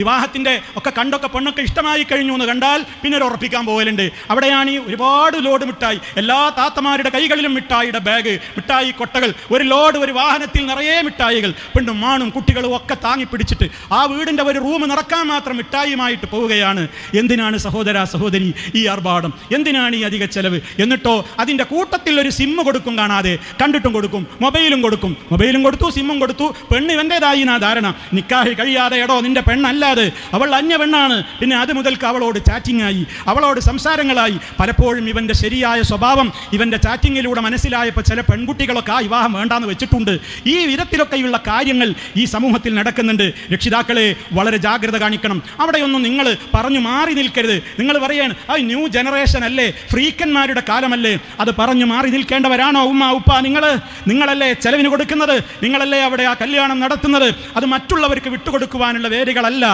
വിവാഹത്തിൻ്റെ ഒക്കെ കണ്ടൊക്കെ പെണ്ണൊക്കെ ഇഷ്ടമായി കഴിഞ്ഞു എന്ന് കണ്ടാൽ പിന്നെ ഒരു ഉറപ്പിക്കാൻ പോകലുണ്ട്. അവിടെയാണ് ഈ ഒരുപാട് ലോഡ് മിഠായി, എല്ലാ താത്തമാരുടെ കൈകളിലും മിഠായിയുടെ ബാഗ്, മിഠായി കൊട്ടകൾ, ഒരു ലോഡ്, ഒരു വാഹനത്തിൽ നിറയെ മിഠായികൾ, പെണ്ണും മാണും കുട്ടികളും ഒക്കെ താങ്ങി പിടിച്ചിട്ട് ആ വീടിൻ്റെ ഒരു റൂം നിറക്കാൻ മാത്രം മിഠായിയുമായിട്ട് പോവുകയാണ്. എന്തിനാണ് സഹോദര സഹോദരി ഈ ആർഭാടം? എന്തിനാണ് ഈ അധിക ചെലവ്? എന്നിട്ടോ അതിൻ്റെ കൂട്ടത്തിൽ ഒരു സിമ്മ് കൊടുക്കും, കാണാതെ കണ്ടിട്ടും കൊടുക്കും, മൊബൈലും കൊടുത്തു, സിമ്മും കൊടുത്തു. പെണ്ണ് ഇവൻ്റെതായി നാ ധാരണ. നിക്കാഹ് കഴിയാതെ എടോ നിന്റെ പെണ്ണല്ല, അവൾ അന്യ പെണ്ണാണ്. പിന്നെ അത് മുതൽക്ക് അവളോട് ചാറ്റിംഗ് ആയി, അവളോട് സംസാരങ്ങളായി. പലപ്പോഴും ഇവന്റെ ശരിയായ സ്വഭാവം ഇവന്റെ ചാറ്റിങ്ങിലൂടെ മനസ്സിലായപ്പോൾ ചില പെൺകുട്ടികളൊക്കെ ആ വിവാഹം വേണ്ടാന്ന് വെച്ചിട്ടുണ്ട്. ഈ വിധത്തിലൊക്കെയുള്ള കാര്യങ്ങൾ ഈ സമൂഹത്തിൽ നടക്കുന്നുണ്ട്. രക്ഷിതാക്കളെ വളരെ ജാഗ്രത കാണിക്കണം. അവിടെയൊന്നും നിങ്ങൾ പറഞ്ഞു മാറി നിൽക്കരുത്. നിങ്ങൾ പറയാണ് ന്യൂ ജനറേഷൻ അല്ലേ, ഫ്രീക്കന്മാരുടെ കാലമല്ലേ, അത് പറഞ്ഞു മാറി നിൽക്കേണ്ടവരാണോ ഉമ്മ ഉപ്പ? നിങ്ങളല്ലേ ചെലവിന് കൊടുക്കുന്നത്, നിങ്ങളല്ലേ അവിടെ ആ കല്യാണം നടത്തുന്നത്. അത് മറ്റുള്ളവർക്ക് വിട്ടുകൊടുക്കുവാനുള്ള വേദികളല്ല.